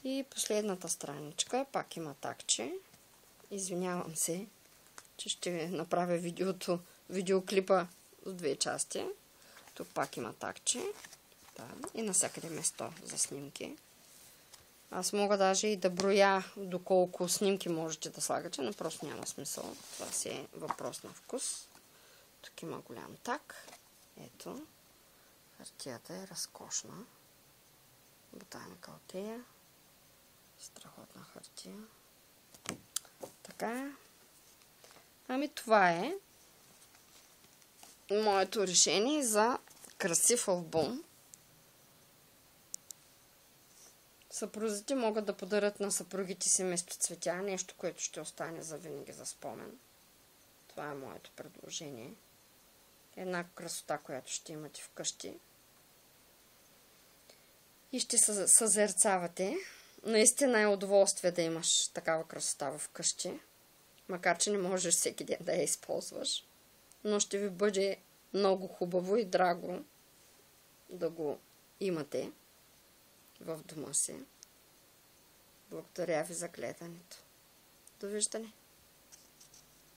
И последната страничка пак има такче. Извинявам се, че ще направя видеоклипа с 2 части. Тук пак има такче. Да. И навсякъде место за снимки. Аз мога даже и да броя доколко снимки можете да слагате, но просто няма смисъл. Това си е въпрос на вкус. Тук има голям так. Ето. Хартията е разкошна. Ботаника Алтея. Страхотна хартия. Така. Ами това е моето решение за красив албум. Съпрузите могат да подарят на съпругите си вместо цветя нещо, което ще остане за винаги за спомен. Това е моето предложение. Една красота, която ще имате вкъщи. И ще съзерцавате. Наистина е удоволствие да имаш такава красота вкъщи. Макар че не можеш всеки ден да я използваш. Но ще ви бъде много хубаво и драго да го имате в дома си. Благодаря ви за гледането. Довиждане!